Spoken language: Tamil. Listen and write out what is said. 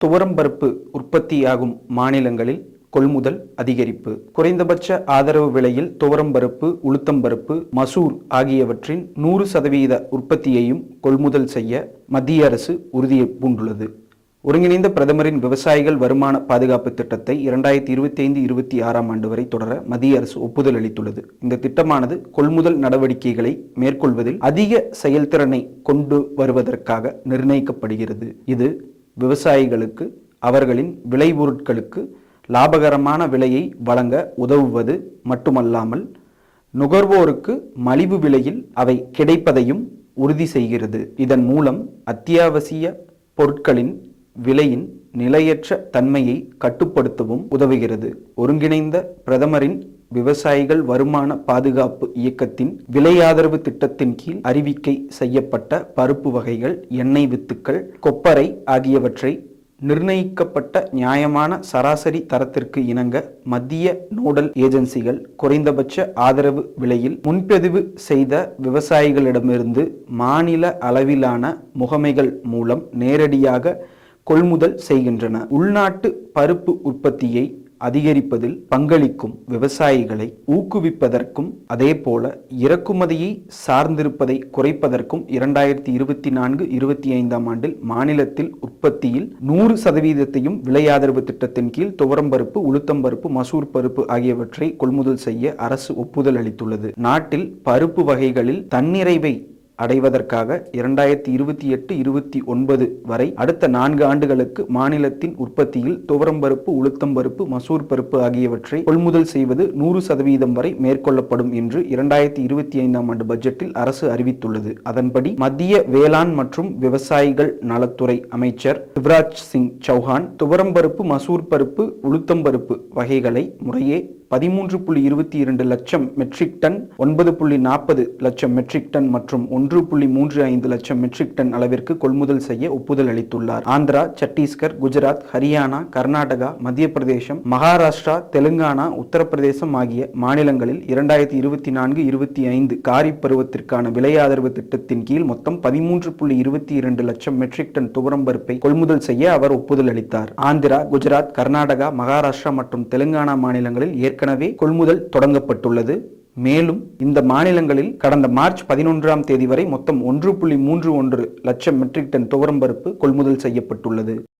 துவரம்பருப்பு உற்பத்தியாகும் மாநிலங்களில் கொள்முதல் அதிகரிப்பு. குறைந்தபட்ச ஆதரவு விலையில் துவரம்பருப்பு, உளுத்தம்பருப்பு, மசூர் ஆகியவற்றின் 100% உற்பத்தியையும் கொள்முதல் செய்ய மத்திய அரசு உறுதி பூண்டுள்ளது. ஒருங்கிணைந்த பிரதமரின் விவசாயிகள் வருமான பாதுகாப்பு திட்டத்தை 2025-26 ஆண்டு வரை தொடர மத்திய அரசு ஒப்புதல் அளித்துள்ளது. இந்த திட்டமானது கொள்முதல் நடவடிக்கைகளை மேற்கொள்வதில் அதிக செயல்திறனை கொண்டு வருவதற்காக நிர்ணயிக்கப்படுகிறது. இது விவசாயிகளுக்கு அவர்களின் விளைபொருட்களுக்கு லாபகரமான விலையை வழங்க உதவுவது மட்டுமல்லாமல் நுகர்வோருக்கு மலிவு விலையில் அவை கிடைப்பதையும் உறுதி செய்கிறது. இதன் மூலம் அத்தியாவசிய பொருட்களின் விலையின் நிலையற்ற தன்மையை கட்டுப்படுத்தவும் உதவுகிறது. ஒருங்கிணைந்த பிரதமரின் விவசாயிகள் வருமான பாதுகாப்பு இயக்கத்தின் விலை ஆதரவு திட்டத்தின் கீழ் அறிவிக்கை செய்யப்பட்ட பருப்பு வகைகள், எண்ணெய் வித்துக்கள், கொப்பரை ஆகியவற்றை நிர்ணயிக்கப்பட்ட நியாயமான சராசரி தரத்திற்கு இணங்க மத்திய நோடல் ஏஜென்சிகள் குறைந்தபட்ச ஆதரவு விலையில் முன்பதிவு செய்த விவசாயிகளிடமிருந்து மாநில அளவிலான முகமைகள் மூலம் நேரடியாக கொள்முதல் செய்கின்றன. உள்நாட்டு பருப்பு உற்பத்தியை அதிகரிப்பதில் பங்களிக்கும் விவசாயிகளை ஊக்குவிப்பதற்கும் அதேபோல இறக்குமதியை சார்ந்திருப்பதை குறைப்பதற்கும் 2024-25 ஆண்டில் மாநிலத்தில் உற்பத்தியில் 100%ஐயும் விலை ஆதரவு திட்டத்தின் கீழ் துவரம்பருப்பு, உளுத்தம்பருப்பு, மசூர் பருப்பு ஆகியவற்றை கொள்முதல் செய்ய அரசு ஒப்புதல் அளித்துள்ளது. நாட்டில் பருப்பு வகைகளில் தன்னிறைவை அடைவதற்காக 2028-29 வரை அடுத்த 4 ஆண்டுகளுக்கு மாநிலத்தின் உற்பத்தியில் துவரம்பருப்பு, உளுத்தம்பருப்பு, மசூர் பருப்பு ஆகியவற்றை கொள்முதல் செய்வது 100% வரை மேற்கொள்ளப்படும் என்று 2025 ஆண்டு பட்ஜெட்டில் அரசு அறிவித்துள்ளது. அதன்படி மத்திய வேளாண் மற்றும் விவசாயிகள் நலத்துறை அமைச்சர் சிவராஜ் சிங் சௌஹான் துவரம்பருப்பு, மசூர் பருப்பு, உளுத்தம்பருப்பு வகைகளை முறையே 13.22 லட்சம் மெட்ரிக் டன், 9.40 லட்சம் மெட்ரிக் டன் மற்றும் 1.35 லட்சம் மெட்ரிக் டன் அளவிற்கு கொள்முதல் செய்ய ஒப்புதல் அளித்துள்ளார். ஆந்திரா, சத்தீஸ்கர், குஜராத், ஹரியானா, கர்நாடகா, மத்திய பிரதேசம், மகாராஷ்டிரா, தெலுங்கானா, உத்தரப்பிரதேசம் ஆகிய மாநிலங்களில் 2024-25 காரிப் பருவத்திற்கான விலை ஆதரவு திட்டத்தின் கீழ் மொத்தம் 13.22 லட்சம் மெட்ரிக் டன் துவரம்பருப்பை கொள்முதல் செய்ய அவர் ஒப்புதல் அளித்தார். ஆந்திரா, குஜராத், கர்நாடகா, மகாராஷ்டிரா மற்றும் தெலுங்கானா மாநிலங்களில் ஏற்கனவே கொள்முதல் தொடங்கப்பட்டுள்ளது. மேலும் இந்த மாநிலங்களில் கடந்த மார்ச் 11ஆம் தேதி வரை மொத்தம் 1.31 லட்சம் மெட்ரிக் டன் துவரம்பருப்பு கொள்முதல் செய்யப்பட்டுள்ளது.